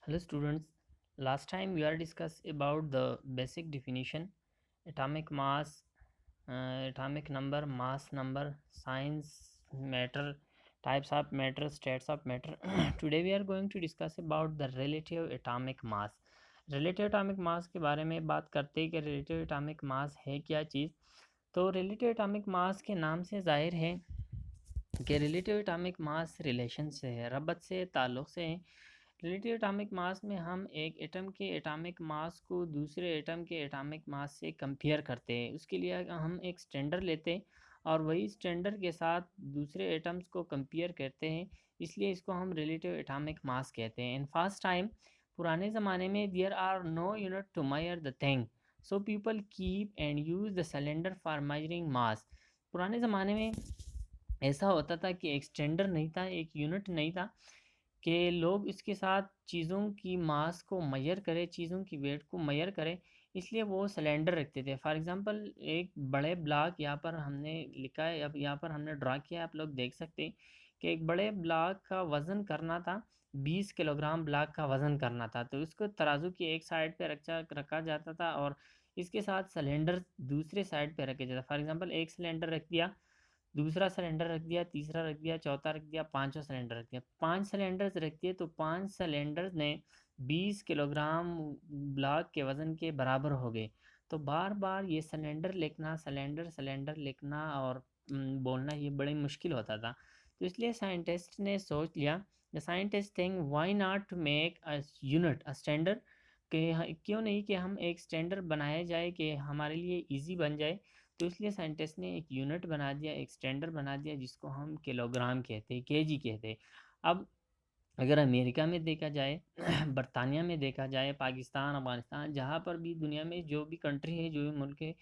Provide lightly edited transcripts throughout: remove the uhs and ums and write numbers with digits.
Hello students, last time we are discussed about the basic definition, atomic mass, atomic number, mass number, science, matter, types of matter, states of matter. Today we are going to discuss about the relative atomic mass. relative atomic mass के बारे में बात करते हैं कि relative atomic mass है क्या चीज़। तो relative atomic mass के नाम से जाहिर है कि रिलेटिव एटॉमिक मास रिलेशन से है, रबत से, ताल्लुक़ से है। रिलेटिव एटॉमिक मास में हम एक एटम के एटॉमिक मास को दूसरे एटम के एटॉमिक मास से कंपेयर करते हैं। उसके लिए हम एक स्टैंडर्ड लेते हैं और वही स्टैंडर्ड के साथ दूसरे एटम्स को कंपेयर करते हैं, इसलिए इसको हम रिलेटिव एटॉमिक मास कहते हैं। इन फर्स्ट टाइम, पुराने ज़माने में there are no unit to measure the thing, so people keep and use the cylinder for measuring mass. पुराने ज़माने में ऐसा होता था कि एक स्टैंडर्ड नहीं था, एक यूनिट नहीं था कि लोग इसके साथ चीज़ों की मास को मेजर करें, चीज़ों की वेट को मेजर करें, इसलिए वो सिलेंडर रखते थे। फॉर एग्जांपल एक बड़े ब्लॉक यहाँ पर हमने लिखा है, अब यहाँ पर हमने ड्रा किया है, आप लोग देख सकते हैं कि एक बड़े ब्लॉक का वज़न करना था, 20 किलोग्राम ब्लॉक का वज़न करना था, तो इसको तराजू की एक साइड पे रखा जाता था और इसके साथ सिलेंडर दूसरे साइड पे रखे जाता। फॉर एग्जांपल एक सिलेंडर रख दिया, दूसरा सिलेंडर रख दिया, तीसरा रख दिया, चौथा रख दिया, पाँचवा सिलेंडर रख दिया। 5 सिलेंडर्स रख दिए तो 5 सिलेंडर्स ने 20 किलोग्राम ब्लॉक के वज़न के बराबर हो गए। तो बार-बार ये सिलेंडर लिखना और बोलना ये बड़ी मुश्किल होता था। तो इसलिए साइंटिस्ट ने सोच लिया, the scientist think why not make a unit, a standard, कि क्यों नहीं कि हम एक स्टैंडर्ड बनाया जाए कि हमारे लिए ईज़ी बन जाए। तो इसलिए साइंटिस्ट ने एक यूनिट बना दिया, एक स्टैंडर्ड बना दिया जिसको हम किलोग्राम कहते हैं, केजी कहते हैं। अब अगर अमेरिका में देखा जाए, बरतानिया में देखा जाए, पाकिस्तान, अफ़गानिस्तान, जहाँ पर भी दुनिया में जो भी कंट्री है, जो भी मुल्क है,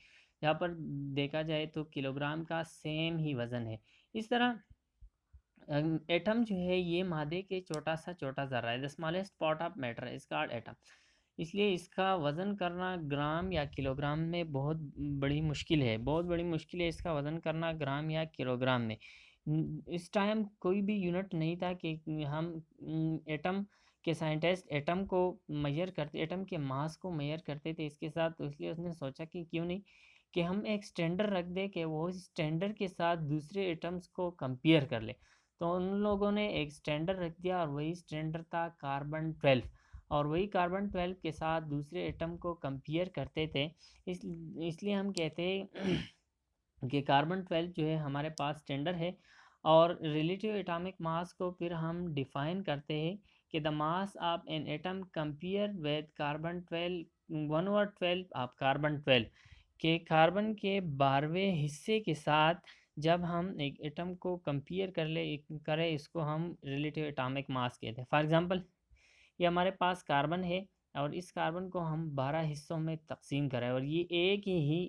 यहाँ पर देखा जाए तो किलोग्राम का सेम ही वज़न है। इस तरह एटम जो है ये मादे के छोटा ज़र्रा है, the smallest part of matter is called atom. इसलिए इसका वज़न करना ग्राम या किलोग्राम में बहुत बड़ी मुश्किल है, बहुत बड़ी मुश्किल है इसका वज़न करना ग्राम या किलोग्राम में। इस टाइम कोई भी यूनिट नहीं था कि हम एटम के साइंटिस्ट एटम को मेजर करते, एटम के मास को मेजर करते थे इसके साथ। तो इसलिए उसने सोचा कि क्यों नहीं कि हम एक स्टैंडर्ड रख दें कि वो स्टैंडर्ड के साथ दूसरे एटम्स को कंपेयर कर ले। तो उन लोगों ने एक स्टैंडर्ड रख दिया और वही स्टैंडर्ड था कार्बन 12, और वही कार्बन 12 के साथ दूसरे एटम को कंपेयर करते थे। इसलिए हम कहते हैं कि कार्बन 12 जो है हमारे पास स्टैंडर्ड है। और रिलेटिव एटॉमिक मास को फिर हम डिफाइन करते हैं कि the mass of an atom compare with carbon 12 1/12 of carbon 12, के कार्बन के 12वें हिस्से के साथ जब हम एक एटम को कंपेयर करें, इसको हम रिलेटिव एटॉमिक मास कहते हैं। फॉर एग्जांपल ये हमारे पास कार्बन है और इस कार्बन को हम 12 हिस्सों में तकसीम करें और ये एक ही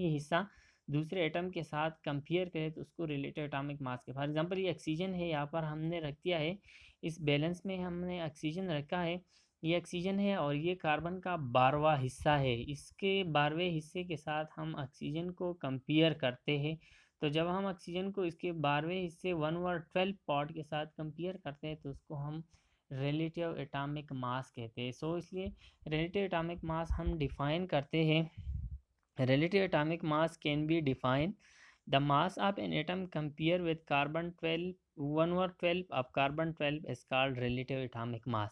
हिस्सा दूसरे एटम के साथ कंपेयर करें तो उसको रिलेटिव एटॉमिक मास के। फॉर एग्जांपल ये ऑक्सीजन है, यहाँ पर हमने रख दिया है, इस बैलेंस में हमने ऑक्सीजन रखा है, ये ऑक्सीजन है और ये कार्बन का 12वां हिस्सा है। इसके 12वें हिस्से के साथ हम ऑक्सीजन को कंपेयर करते हैं। तो जब हम ऑक्सीजन को इसके 12वें हिस्से 1/12 पार्ट के साथ कंपेयर करते हैं तो उसको हम रिलेटिव एटॉमिक मास कहते हैं। सो इसलिए रिलेटिव एटॉमिक मास हम डिफाइन करते हैं। Relative atomic mass can be define the mass of an atom compare with carbon 12, 1/12 of carbon 12 is called relative atomic mass.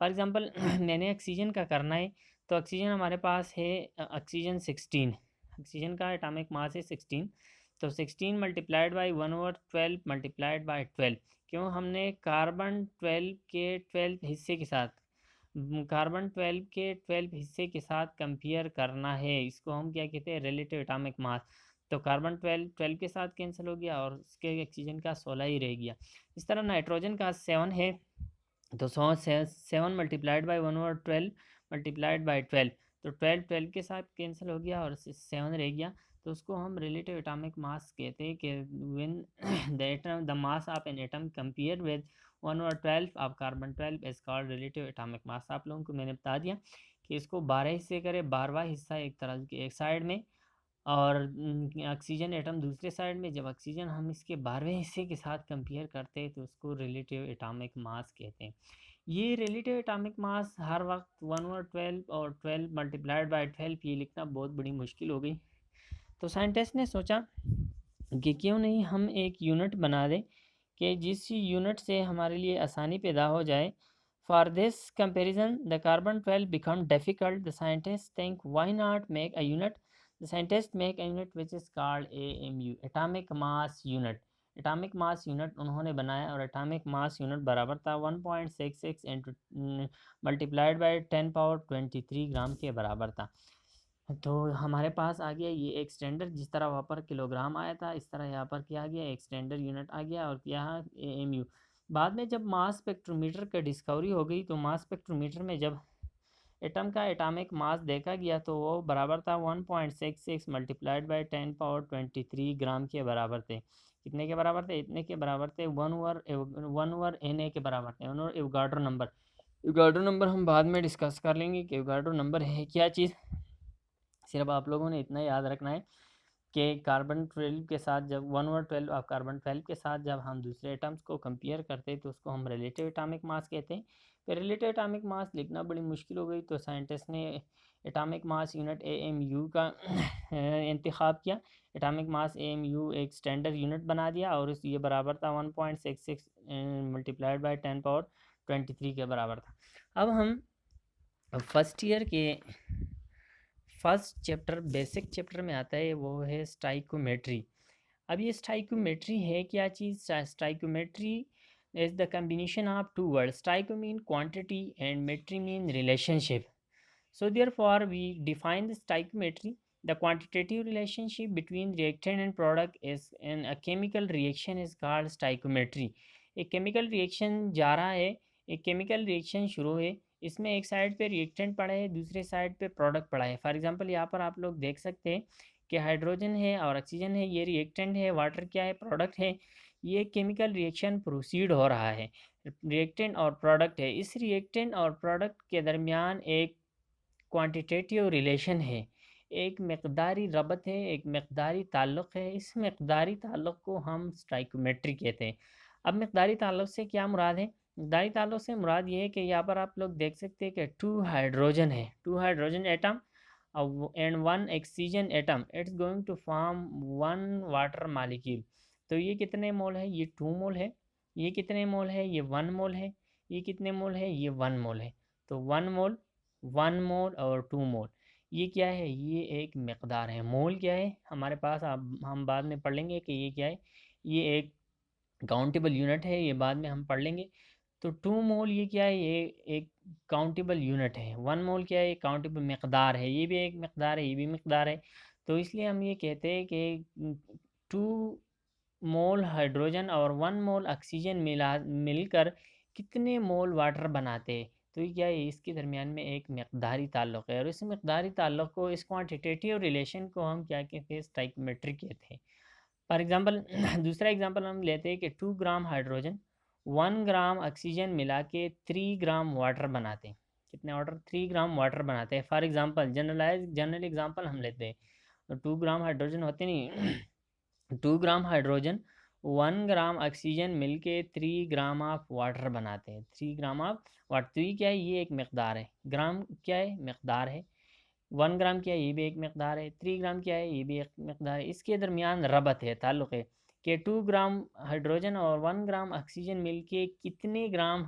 For example मैंने ऑक्सीजन का करना है, तो ऑक्सीजन हमारे पास है ऑक्सीजन 16, ऑक्सीजन का एटॉमिक मास है 16। तो 16 मल्टीप्लाइड बाई 1/12 मल्टीप्लाइड बाई 12, क्यों हमने कार्बन 12 के 12 हिस्से के साथ कार्बन 12 के 12 हिस्से के साथ कंपेयर करना है, इसको हम क्या कहते हैं, रिलेटिव एटॉमिक मास। तो कार्बन 12 12 के साथ कैंसिल हो गया और उसके ऑक्सीजन का 16 ही रह गया। इस तरह नाइट्रोजन का 7 है, तो 7 मल्टीप्लाइड बाई 1/12 मल्टीप्लाइड बाई 12, तो 12 के साथ कैंसिल हो गया और 7 रह गया। तो उसको हम रिलेटिव एटॉमिक मास कहते हैं कि when the mass of an atom compare with 1/12 of carbon 12 is called relative atomic mass. आप लोगों को मैंने बता दिया कि इसको 12 हिस्से करें, 12वां हिस्सा एक तरह के एक साइड में और ऑक्सीजन एटम दूसरे साइड में। जब ऑक्सीजन हम इसके 12वें हिस्से के साथ कंपेयर करते हैं तो उसको रिलेटिव एटॉमिक मास कहते हैं। ये रिलेटिव एटॉमिक मास हर वक्त 1/12 और 12 मल्टीप्लाइड बाय 12 ये लिखना बहुत बड़ी मुश्किल हो गई। तो साइंटिस्ट ने सोचा कि क्यों नहीं हम एक यूनिट बना दें कि जिस यूनिट से हमारे लिए आसानी पैदा हो जाए। For this comparison the carbon 12 become difficult. The scientist think why not make a unit. The scientist make a unit which is called AMU, atomic mass unit. Atomic mass unit उन्होंने बनाया और एटॉमिक मास यूनिट बराबर था 1.66 into multiplied by 10 power 23 ग्राम के बराबर था। तो हमारे पास आ गया ये एक स्टैंडर्ड, जिस तरह वहाँ पर किलोग्राम आया था इस तरह यहाँ पर क्या आ गया, एक स्टैंडर्ड यूनिट आ गया और यहाँ AMU। बाद में जब मास स्पेक्ट्रोमीटर की डिस्कवरी हो गई तो मास स्पेक्ट्रोमीटर में जब एटम का एटॉमिक मास देखा गया तो वो बराबर था 1.66 मल्टीप्लाइड बाई 10 पावर 23 ग्राम के बराबर थे। कितने के बराबर थे? इतने के बराबर थे, 1/Na के बराबर थे। एवोगाड्रो नंबर, एवोगाड्रो नंबर हम बाद में डिस्कस कर लेंगे कि एवोगाड्रो नंबर है क्या चीज़। सिर्फ आप लोगों ने इतना याद रखना है कि कार्बन 12 के साथ जब 1/12 ऑफ कार्बन 12 के साथ जब हम दूसरे एटम्स को कंपेयर करते हैं तो उसको हम रिलेटिव एटॉमिक मास कहते हैं। फिर रिलेटिव एटॉमिक मास लिखना बड़ी मुश्किल हो गई तो साइंटिस्ट ने एटॉमिक मास यूनिट AMU का इंतखाब किया। एटॉमिक मास AMU एक स्टैंडर्ड यूनिट बना दिया और इस ये बराबर था 1.66 मल्टीप्लाइड बाई 10 पावर 23 के बराबर था। अब हम फर्स्ट ईयर के फर्स्ट चैप्टर बेसिक चैप्टर में आता है, वो है स्टाइकोमेट्री। अब ये स्टाइकोमेट्री है क्या चीज़? Stoichiometry is the combination of two word. Stoichio mean quantity and metry mean relationship. So therefore we define the stoichiometry. The quantitative relationship between reactant and product is in a chemical reaction is called stoichiometry. एक chemical reaction जा रहा है, एक chemical reaction शुरू है, इसमें एक side पे रिएक्टेंट पड़ा है, दूसरे साइड पे प्रोडक्ट पड़ा है। फॉर एग्जांपल यहाँ पर आप लोग देख सकते हैं कि हाइड्रोजन है और ऑक्सीजन है, ये रिएक्टेंट है, वाटर क्या है, प्रोडक्ट है। ये केमिकल रिएक्शन प्रोसीड हो रहा है, रिएक्टेंट और प्रोडक्ट है। इस रिएक्टेंट और प्रोडक्ट के दरमियान एक क्वांटिटेटिव रिलेशन है, एक मकदारी रबत है, एक मकदारी ताल्लुक़ है। इस मकदारी ताल्लुक़ को हम स्टाइकोमेट्री कहते हैं। अब मकदारी ताल्लुक़ से क्या मुराद है? मकदारी ताल्लुक़ से मुराद ये है कि यहाँ पर आप लोग देख सकते हैं कि 2 हाइड्रोजन है, 2 hydrogen atom and 1 oxygen atom, it's going to form 1 water molecule. तो ये कितने मोल है? ये 2 मोल है। ये कितने मोल है? ये 1 मोल है। ये कितने मोल है? ये 1 मोल है। तो 1 मोल, 1 मोल और 2 मोल, ये क्या है? ये एक मकदार है। मोल क्या है हमारे पास? आप हम बाद में पढ़ लेंगे कि ये क्या है। ये एक काउंटेबल यूनिट है, ये बाद में हम पढ़ लेंगे। तो 2 मोल ये क्या है? ये एक काउंटेबल यूनिट है। 1 मोल क्या है? काउंटेबल मकदार है। ये भी एक मकदार है, ये भी मकदार है। तो इसलिए हम ये कहते हैं कि 2 मोल हाइड्रोजन और 1 मोल ऑक्सीजन मिलकर कितने मोल वाटर बनाते हैं। तो ये क्या है? इसके दरमियान में एक मकदारी ताल्लुक़ है और इस मकदारी ताल्लुक़ को, इस क्वांटिटेटिव रिलेशन को हम क्या कहते हैं? स्टाइकोमेट्री कहते हैं। फॉर एग्जांपल दूसरा एग्जांपल हम लेते हैं कि 2 ग्राम हाइड्रोजन 1 ग्राम ऑक्सीजन मिला के 3 ग्राम वाटर बनाते हैं। कितने वाटर? 3 ग्राम वाटर बनाते हैं। फॉर एग्जांपल जनरल एग्जांपल हम लेते हैं, तो 2 ग्राम हाइड्रोजन होते नहीं 2 ग्राम हाइड्रोजन 1 ग्राम ऑक्सीजन मिलके 3 ग्राम ऑफ वाटर बनाते हैं। 3 ग्राम ऑफ वाटर, तो ये क्या है? ये एक मकदार है। ग्राम क्या है? मकदार है। 1 ग्राम क्या है? ये भी एक मकदार है। 3 ग्राम क्या है? ये भी एक मकदार है। इसके दरमियान रबत है, ताल्लुक़ है कि 2 ग्राम हाइड्रोजन और 1 ग्राम ऑक्सीजन मिलके कितने ग्राम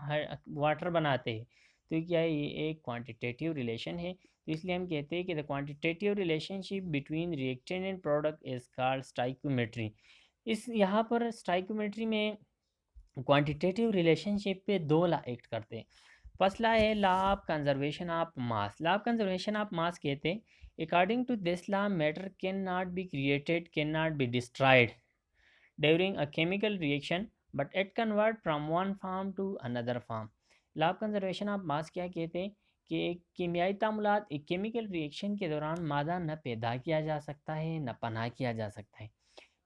वाटर बनाते हैं। तो ये क्या है? ये एक क्वांटिटेटिव रिलेशन है। तो इसलिए हम कहते हैं कि the quantitative relationship between reactant and product is called stoichiometry. इस यहाँ पर स्टाइकोमेट्री में क्वांटिटेटिव रिलेशनशिप पे 2 लॉ एक्ट करते हैं। फर्स्ट लॉ है law of conservation of mass. Law of conservation of mass कहते हैं according to this law matter can not be created, can not be destroyed during a chemical reaction but it convert from one form to another form. Law of conservation of mass क्या कहते हैं कि एक कीमियाई तामुलात, एक chemical reaction के दौरान मादा न पैदा किया जा सकता है न पनाह किया जा सकता है,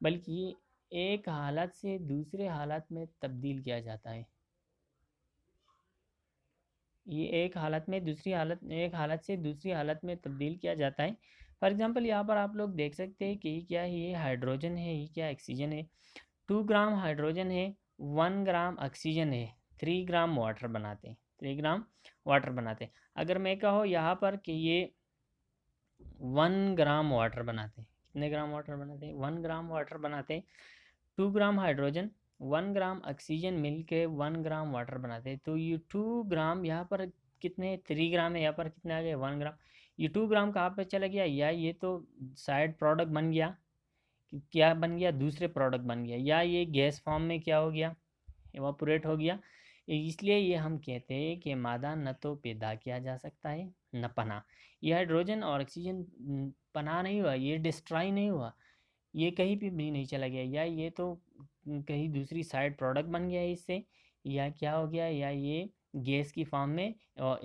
बल्कि एक हालत से दूसरे हालत में तब्दील किया जाता है। ये एक हालत में दूसरी हालत, एक हालत से दूसरी हालत में तब्दील किया जाता है। फॉर एग्जांपल यहाँ पर आप लोग देख सकते हैं कि ये क्या है? ये हाइड्रोजन है, ये क्या ऑक्सीजन है। 2 ग्राम हाइड्रोजन है, 1 ग्राम ऑक्सीजन है, 3 ग्राम वाटर बनाते हैं। 3 ग्राम वाटर बनाते हैं। अगर मैं कहो यहाँ पर कि ये 1 ग्राम वाटर बनाते हैं, कितने ग्राम वाटर बनाते हैं? 1 ग्राम वाटर बनाते हैं। 2 ग्राम हाइड्रोजन 1 ग्राम ऑक्सीजन मिल के 1 ग्राम वाटर बनाते हैं। तो ये 2 ग्राम यहाँ पर कितने 3 ग्राम है, यहाँ पर कितने आ गए 1 ग्राम। ये 2 ग्राम कहाँ पे चला गया, या ये तो साइड प्रोडक्ट बन गया, क्या बन गया, दूसरे प्रोडक्ट बन गया, या ये गैस फॉर्म में क्या हो गया, एवापोरेट हो गया। इसलिए ये हम कहते हैं कि मादा न तो पैदा किया जा सकता है न पना। ये हाइड्रोजन और ऑक्सीजन पना नहीं हुआ, ये डिस्ट्रॉय नहीं हुआ, ये कहीं भी नहीं चला गया, या ये तो कहीं दूसरी साइड प्रोडक्ट बन गया है इससे, या क्या हो गया, या ये गैस की फॉर्म में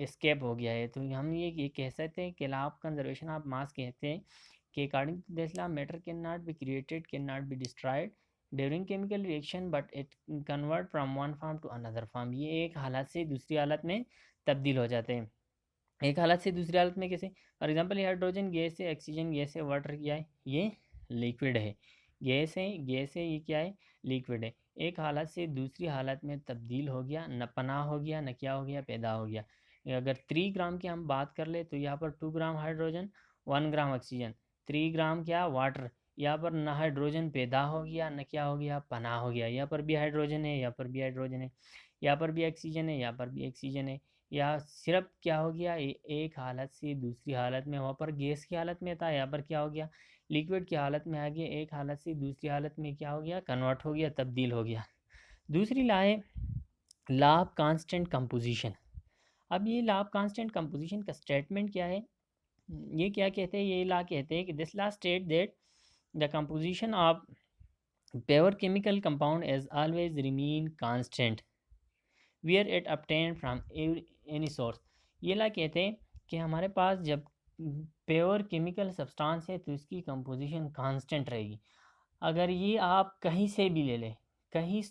एस्केप हो गया है। तो हम ये कह सकते हैं कि law of conservation of mass कहते हैं कि according to this law matter can not be created, can not be destroyed during chemical reaction but it convert from one form to another form. ये एक हालत से दूसरी हालत में तब्दील हो जाते हैं। एक हालत से दूसरी हालत में कैसे? फॉर एग्जांपल ये हाइड्रोजन गैस है, ऑक्सीजन गैस है, वाटर क्या है, ये लिक्विड है। गैस है, ये क्या है, लिक्विड है। एक हालत से दूसरी हालत में तब्दील हो गया, न पनाह हो गया, न क्या हो गया, पैदा हो गया। अगर 3 ग्राम की हम बात कर ले तो यहाँ पर 2 ग्राम हाइड्रोजन 1 ग्राम ऑक्सीजन, 3 ग्राम क्या, वाटर। यहाँ पर न हाइड्रोजन पैदा हो गया, न क्या हो गया, पनाह हो गया। यहाँ पर भी हाइड्रोजन है, यहाँ पर भी हाइड्रोजन है, यहाँ पर भी ऑक्सीजन है, यहाँ पर भी ऑक्सीजन है। या सिर्फ क्या हो गया, एक हालत से दूसरी हालत में, वहाँ पर गैस की हालत में था, यहाँ पर क्या हो गया, लिक्विड की हालत में आ गया। एक हालत से दूसरी हालत में क्या हो गया, कन्वर्ट हो गया, तब्दील हो गया। दूसरी लॉ है लॉ ऑफ कांस्टेंट कंपोजिशन। अब ये लॉ ऑफ कांस्टेंट कंपोजिशन का स्टेटमेंट क्या है, ये क्या कहते हैं, ये लॉ कहते हैं कि this law state that the composition of pure chemical compound is always remain constant where it obtain from any source. ये ला कहते हैं कि हमारे पास जब प्योर केमिकल सब्सटेंस है तो इसकी कंपोजिशन कांस्टेंट रहेगी। अगर ये आप कहीं से भी ले लें, कहीं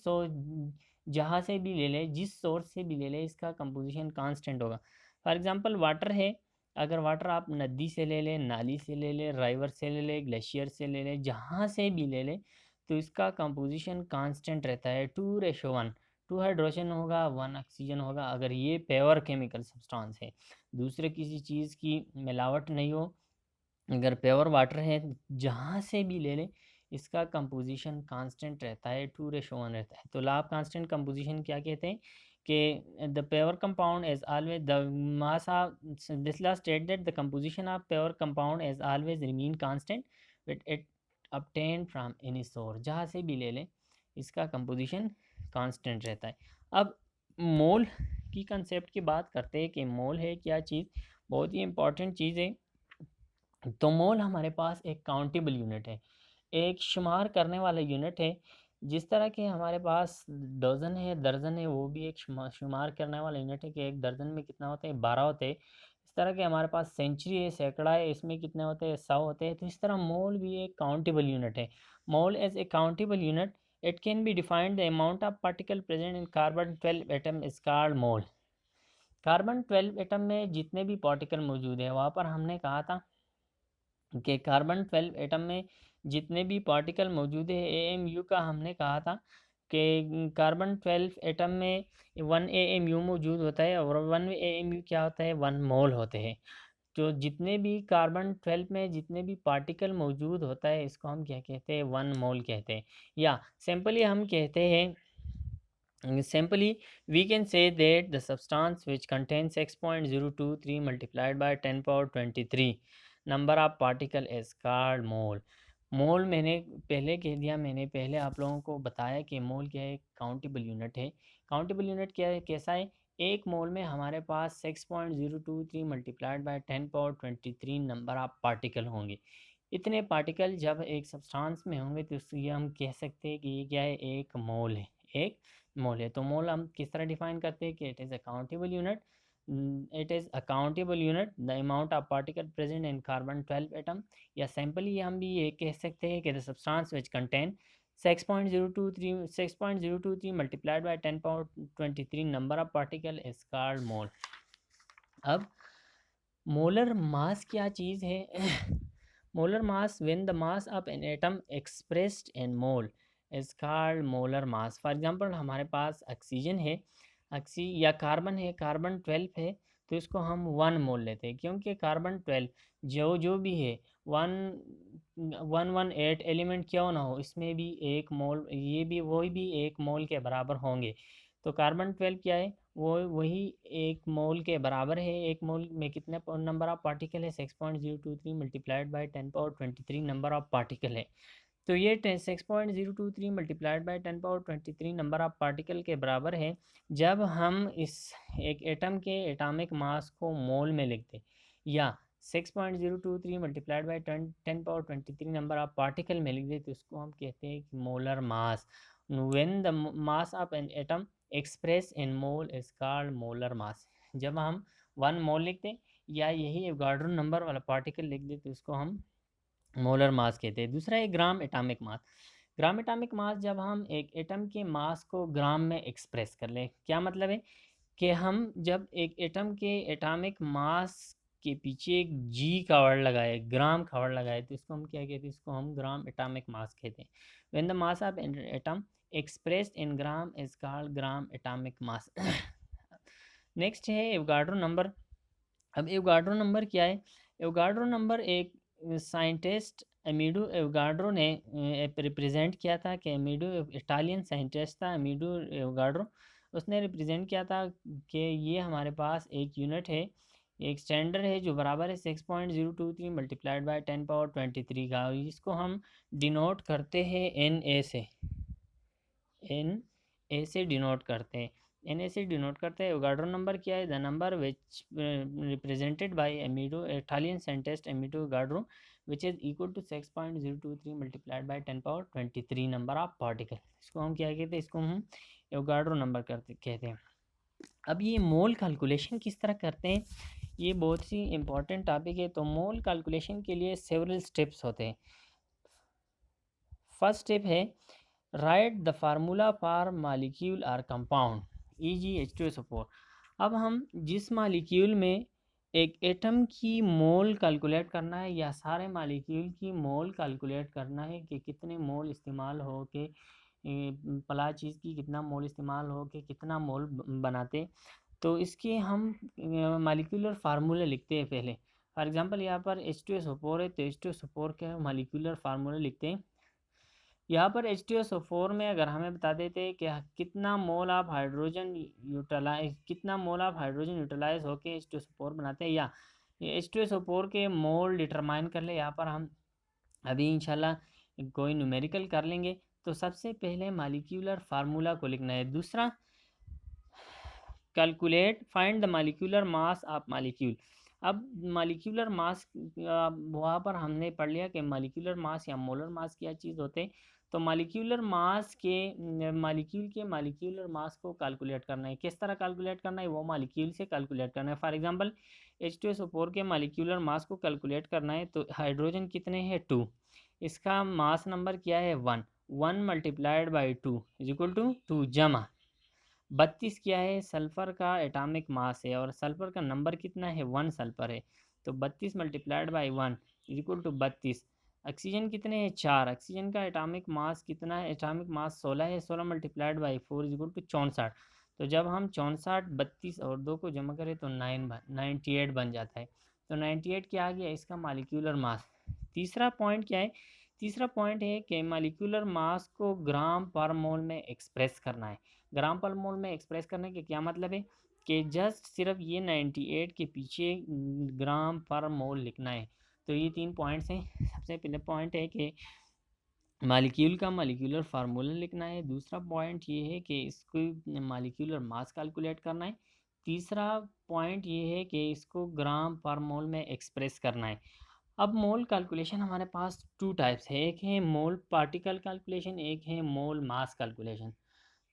जहाँ से भी ले लें, जिस सोर्स से भी ले लें, इसका कंपोजिशन कांस्टेंट होगा। फॉर एग्जांपल वाटर है, अगर वाटर आप नदी से ले लें, नाली से ले लें, राइवर से ले लें, ग्लेशियर से ले लें, जहाँ से भी ले लें, तो इसका कंपोजिशन कांस्टेंट रहता है 2:1। 2 हाइड्रोजन होगा, 1 ऑक्सीजन होगा। अगर ये प्योर केमिकल सब्सटेंस है, दूसरे किसी चीज़ की मिलावट नहीं हो, अगर प्योर वाटर है, जहाँ से भी ले लें, इसका कंपोजिशन कांस्टेंट रहता है, 2:1 रहता है। तो लॉ ऑफ कांस्टेंट कंपोजिशन क्या कहते हैं कि the pure compound is always the mass of this law state that the composition of pure compound is always remain constant with it obtained from any source. जहाँ से भी ले लें, इसका कंपोजिशन कांस्टेंट रहता है। अब मोल की कंसेप्ट की बात करते हैं कि मोल है क्या चीज़, बहुत ही इंपॉर्टेंट चीज़ है। तो मोल हमारे पास एक काउंटेबल यूनिट है, एक शुमार करने वाला यूनिट है। जिस तरह के हमारे पास डजन है, दर्जन है, वो भी एक शुमार करने वाला यूनिट है कि एक दर्जन में कितना होते हैं, 12 होते हैं। इस तरह के हमारे पास सेंचुरी है, सैकड़ा है, इसमें कितने होते हैं, 100 होते हैं। तो इस तरह मोल भी एक काउंटेबल यूनिट है। Mole as a countable unit it can be defined the amount of particle present in carbon 12 atom is called mole. Carbon 12 atom में जितने भी पार्टिकल मौजूद है, वहाँ पर हमने कहा था कि कार्बन 12 एटम में जितने भी पार्टिकल मौजूद है, AMU का हमने कहा था कि कार्बन 12 एटम में 1 AMU मौजूद होता है, और 1 AMU क्या होता है, 1 मोल होते हैं। तो जितने भी कार्बन 12 में जितने भी पार्टिकल मौजूद होता है, इसको हम क्या कहते हैं, 1 मोल कहते हैं। या सिंपली हम कहते हैं, simply we can say that the substance which contains 6.023 multiplied by 10 power 23 number of particle is called mole। मोल मैंने पहले कह दिया, मैंने पहले आप लोगों को बताया कि मोल क्या है, काउंटेबल यूनिट है। काउंटेबल यूनिट क्या है, कैसा है, एक मोल में हमारे पास 6.023 multiplied by 10 power 23 number of particle होंगे। इतने पार्टिकल जब एक सब्सटेंस में होंगे तो ये हम कह सकते हैं कि ये क्या है, एक मोल है, एक मोल है। तो मोल हम किस तरह डिफाइन करते हैं कि it is a countable unit, it is a countable unit the amount of particle present in carbon 12 atom. या सिंपली हम भी ये कह सकते हैं कि the substance which contain 6.023 multiplied by 10 power 23 number of particle is called mole. अब molar mass क्या चीज़ है molar mass when the mass of an atom expressed in mole is called molar mass. For example हमारे पास oxygen है, या carbon है, carbon 12 है, तो इसको हम 1 मोल लेते हैं, क्योंकि कार्बन 12 जो भी है 118 एलिमेंट क्यों ना हो, इसमें भी 1 मोल, ये भी वही भी 1 मोल के बराबर होंगे। तो कार्बन 12 क्या है, वो वही 1 मोल के बराबर है। 1 मोल में कितने नंबर ऑफ पार्टिकल है, 6.023 multiplied by 10 power 23 number of particle है। तो ये 6.023 multiplied by 10 power 23 number of particle के बराबर है। जब हम इस एक एटम के एटॉमिक मास को मोल में लिखते, या 6.023 multiplied by 10 power 23 number of particle में लिख दे, तो उसको हम कहते हैं कि molar mass. When the mass of an atom express in mole is called molar मास। जब हम 1 मोल लिखते या यही एवोगाड्रो नंबर वाला पार्टिकल लिख दे, तो उसको हम मोलर मास कहते हैं। दूसरा है gram atomic mass. Gram atomic mass, जब हम एक एटम के मास को ग्राम में एक्सप्रेस कर लें, क्या मतलब है कि हम जब एक एटम के एटॉमिक मास के पीछे एक जी का वर्ड लगाए, ग्राम का वर्ड लगाए, तो इसको हम क्या कहते हैं, इसको हम ग्राम एटॉमिक मास कहते हैं। When the mass of an atom expressed in gram is called gram atomic mass. Next है एवोगाड्रो नंबर। अब एवोगाड्रो नंबर क्या है? एवोगाड्रो नंबर एक साइंटिस्ट एमिडो एवोगाड्रो ने रिप्रेजेंट किया था, कि एमिडो इटालियन साइंटिस्ट था एमिडो एवोगाड्रो। उसने रिप्रेजेंट किया था कि ये हमारे पास एक यूनिट है, एक स्टैंडर्ड है, जो बराबर है 6.023 मल्टीप्लाइड बाई 10 पावर 23 का। इसको हम डिनोट करते हैं एन ए से, एन ए से डिनोट करते हैं, एन ए से डिनोट करते हैं। एवोगाड्रो नंबर क्या है? The number which represented by Amedeo Italian scientist Amedeo Avogadro which is equal to 6.023 multiplied by 10 power 23 number of particle. इसको हम क्या कहते हैं? इसको हम एवोगाड्रो नंबर कहते हैं। अब ये मोल कैलकुलेशन किस तरह करते हैं, ये बहुत सी इंपॉर्टेंट टॉपिक है। तो मोल कैलकुलेशन के लिए सेवरल स्टेप्स होते हैं। फर्स्ट स्टेप है write the formula for molecule or compound EgH2SO4। अब हम जिस मालिक्यूल में एक एटम की मोल कैलकुलेट करना है, या सारे मालिक्यूल की मोल कैलकुलेट करना है कि कितने मोल इस्तेमाल हो के पला चीज़ की कितना मोल इस्तेमाल हो के कितना मोल बनाते, तो इसके हम मालिक्यूलर फार्मूले लिखते हैं पहले। फॉर एग्जांपल यहाँ पर H2SO4 है, तो H2SO4 के मालिक्यूलर फार्मूले लिखते हैं। यहाँ पर H2SO4 में अगर हमें बता देते कि कितना मोल ऑफ हाइड्रोजन यूटिलाइज होके H2SO4 बनाते हैं, या H2SO4 के मोल डिटरमाइन कर ले, यहाँ पर हम अभी इंशाल्लाह कोई न्यूमेरिकल कर लेंगे। तो सबसे पहले मालिक्यूलर फार्मूला को लिखना है। दूसरा, calculate find the molecular mass of molecule. अब मालिक्यूलर मास वहाँ पर हमने पढ़ लिया कि मालिक्यूलर मास या मोलर मास क्या चीज़ होते हैं। तो मालिक्यूलर मालिक्यूलर मास को कैलकुलेट करना है। किस तरह कैलकुलेट करना है? वो मालिक्यूल से कैलकुलेट करना है। फॉर एग्जांपल H2SO4 के मालिक्यूलर मास को कैलकुलेट करना है, तो हाइड्रोजन कितने हैं? 2। इसका मास नंबर क्या है? 1। 1 multiplied by 2 is equal to 2 जमा 32 क्या है? सल्फ़र का एटॉमिक मास है, और सल्फ़र का नंबर कितना है? 1 सल्फ़र है। तो 32 multiplied by 1 is equal to 32। Oxygen कितने हैं? 4। ऑक्सीजन का एटॉमिक मास कितना है? एटॉमिक मास 16 है। 16 multiplied by 4 is equal to 64। तो जब हम 64 32 और 2 को जमा करें तो 98 बन जाता है। तो 98 क्या आ गया? इसका मालिक्यूलर मास। तीसरा पॉइंट क्या है? तीसरा पॉइंट है कि मालिक्यूलर मास को ग्राम पर मोल में एक्सप्रेस करना है। ग्राम पर मोल में एक्सप्रेस करने के क्या मतलब है कि जस्ट सिर्फ ये 98 के पीछे ग्राम पर मोल लिखना है। तो ये 3 पॉइंट्स हैं। सबसे पहले पॉइंट है कि मालिक्यूल का मालिक्यूलर फार्मूला लिखना है। दूसरा पॉइंट ये है कि इसको मालिक्यूलर मास कैलकुलेट करना है। तीसरा पॉइंट ये है कि इसको ग्राम पर मोल में एक्सप्रेस करना है। अब मोल कैलकुलेशन हमारे पास 2 टाइप्स है, एक है मोल पार्टिकल कैलकुलेशन, एक है मोल मास कैलकुलेशन।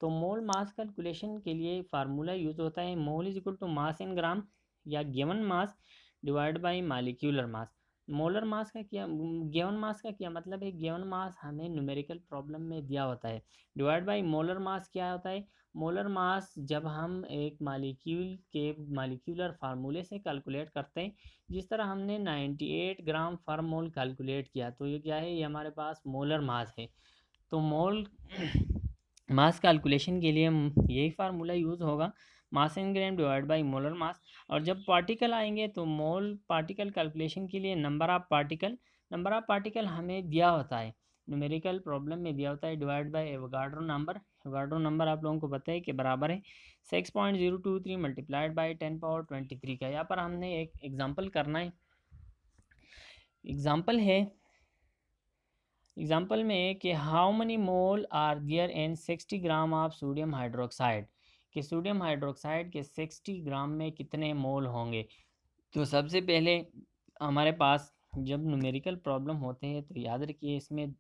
तो मोल मास कैलकुलेशन के लिए फार्मूला यूज होता है mole is equal to mass in gram, या given mass divide by molecular mass. Molar mass का क्या, गिवन मास का क्या मतलब है? गिवन मास हमें न्यूमेरिकल प्रॉब्लम में दिया होता है। डिवाइड बाय मोलर मास क्या होता है? मोलर मास जब हम एक मालिक्यूल के मालिक्यूलर फार्मूले से कैलकुलेट करते हैं, जिस तरह हमने 98 ग्राम पर मोल कैलकुलेट किया, तो ये क्या है? ये हमारे पास मोलर मास है। तो मोल मास कैलकुलेशन के लिए यही फार्मूला यूज़ होगा, mass in gram divide by molar mass. और जब पार्टिकल आएंगे तो मोल पार्टिकल कैलकुलेशन के लिए नंबर ऑफ पार्टिकल हमें दिया होता है, न्यूमेरिकल प्रॉब्लम में दिया होता है, divide by Avogadro number. Avogadro number आप लोगों को पता है कि बराबर है 6.023 मल्टीप्लाइड बाई 10 पावर 23 का। यहाँ पर हमने एक एग्जाम्पल करना है। एग्जाम्पल में कि how many mole are there in 60 gram of sodium hydroxide, कि सोडियम हाइड्रोक्साइड के 60 ग्राम में कितने मोल होंगे। तो सबसे पहले हमारे पास जब न्यूमेरिकल प्रॉब्लम होते हैं तो याद रखिए इसमें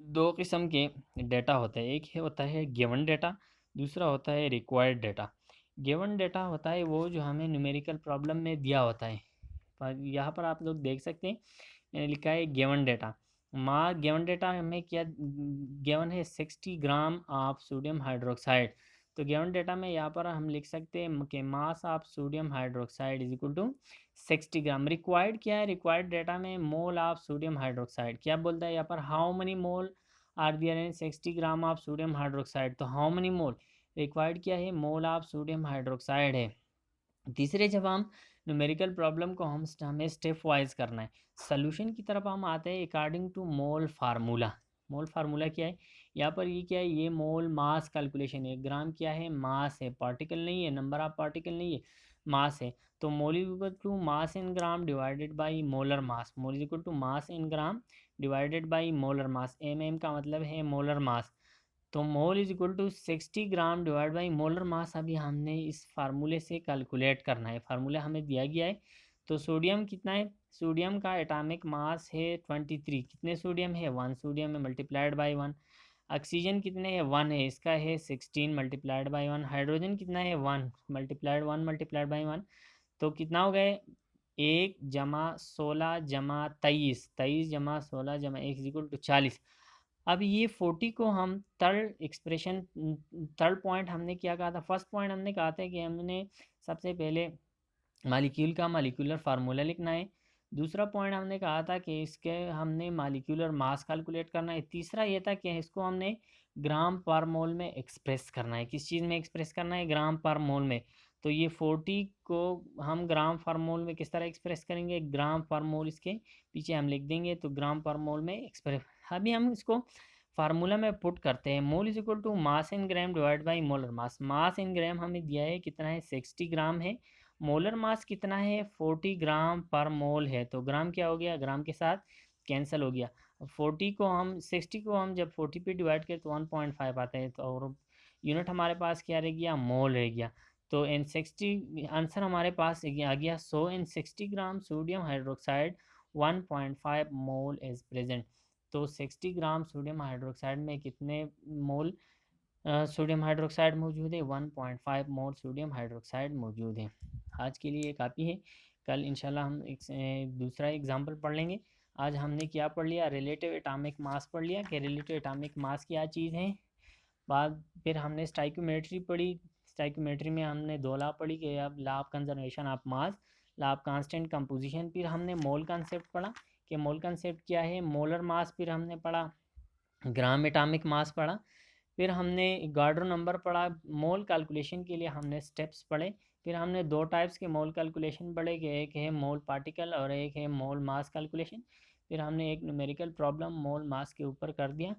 दो किस्म के डेटा होते हैं। एक होता है गिवन डेटा, दूसरा होता है रिक्वायर्ड डेटा। गिवन डेटा होता है वो जो हमें न्यूमेरिकल प्रॉब्लम में दिया होता है। पर यहाँ पर आप लोग देख सकते हैं मैंने लिखा है गिवन डेटा। गिवन डेटा हमें क्या गिवन है 60 ग्राम ऑफ सोडियम हाइड्रोक्साइड। तो गिवन डेटा में यहाँ पर हम लिख सकते हैं कि mass of sodium hydroxide is equal to 60 gram. Required क्या है, रिक्वायर्ड डेटा में मोल ऑफ सोडियम हाइड्रोक्साइड क्या बोलता है यहाँ पर, how many mole are there in 60 gram of sodium hydroxide. तो हाउ मनी मोल रिक्वायर्ड क्या है, मोल ऑफ सोडियम हाइड्रोक्साइड है। तीसरे जब हम न्यूमेरिकल प्रॉब्लम को हमें स्टेप वाइज करना है, सोल्यूशन की तरफ हम आते हैं according to mole formula. Mole formula क्या है यहाँ पर, ये क्या है, ये मोल मास कैलकुलेशन है। ग्राम क्या है, मास है, पार्टिकल नहीं है, नंबर ऑफ पार्टिकल नहीं है, मास है। तो mole is equal to mass in gram divided by molar mass. Mole is equal to mass in gram divided by molar mass. M का मतलब है मोलर मास। तो mole is equal to 60 gram divide by molar mass. अभी हमने इस फार्मूले से calculate करना है, फार्मूला हमें दिया गया है। तो सोडियम कितना है, सोडियम का एटॉमिक मास है 23। कितने सोडियम है, 1 सोडियम है, मल्टीप्लाइड बाई 1। ऑक्सीजन कितने है, 1 है, इसका है 16 मल्टीप्लाइड बाई 1। हाइड्रोजन कितना है, 1 मल्टीप्लाइड 1 मल्टीप्लाइड बाई 1। तो कितना हो गए, 1 + 16 + 23, 23 + 16 + 1 इक्वल टू 40। अब ये 40 को हम थर्ड पॉइंट हमने क्या कहा था, फर्स्ट पॉइंट हमने कहा था कि हमने सबसे पहले मालिक्यूल का मालिक्यूलर फार्मूला लिखना है। दूसरा पॉइंट हमने कहा था कि इसके हमने मालिक्यूलर मास कैलकुलेट करना है। तीसरा ये था कि इसको हमने ग्राम पर मोल में एक्सप्रेस करना है। किस चीज़ में एक्सप्रेस करना है, ग्राम पर मोल में। तो ये 40 को हम ग्राम पर मोल में किस तरह एक्सप्रेस करेंगे, ग्राम पर मोल इसके पीछे हम लिख देंगे, तो ग्राम पर मोल में एक्सप्रेस। अभी हम इसको फार्मूला में पुट करते हैं। Mole is equal to mass in gram divide by molar mass. Mass in gram हमें दिया है कितना है, 60 ग्राम है। मोलर मास कितना है, 40 ग्राम पर मोल है। तो ग्राम क्या हो गया, ग्राम के साथ कैंसिल हो गया। 40 को हम 60 को हम जब 40 पे डिवाइड करें तो 1.5 आता है। तो और यूनिट हमारे पास क्या रह गया, मोल रह गया। तो इन 60 आंसर हमारे पास आ गया। सो इन 60 gram sodium hydroxide 1.5 mole is present. तो 60 ग्राम सोडियम हाइड्रोक्साइड में कितने मोल सोडियम हाइड्रोक्साइड मौजूद है, 1.5 मोल सोडियम हाइड्रोक्साइड मौजूद है। आज के लिए काफ़ी है, कल इंशाल्लाह हम एक दूसरा एग्जांपल पढ़ लेंगे। आज हमने क्या पढ़ लिया, रिलेटिव एटॉमिक मास पढ़ लिया कि रिलेटिव एटॉमिक मास क्या चीज़ है। बाद फिर हमने स्टाइकोमेट्री पढ़ी। स्टाइकोमेट्री में हमने दो लॉ पढ़ी कि अब law of conservation of mass, law of constant composition. फिर हमने मोल कंसेप्ट पढ़ा कि मोल कंसेप्ट क्या है, मोलर मास। फिर हमने पढ़ा ग्राम एटॉमिक मास पढ़ा। फिर हमने गार्डो नंबर पढ़ा। मोल कैलकुलेशन के लिए हमने स्टेप्स पढ़े। फिर हमने दो टाइप्स के मोल कैलकुलेशन पढ़े कि एक है मोल पार्टिकल और एक है मोल मास कैलकुलेशन। फिर हमने एक न्यूमेरिकल प्रॉब्लम मोल मास के ऊपर कर दिया।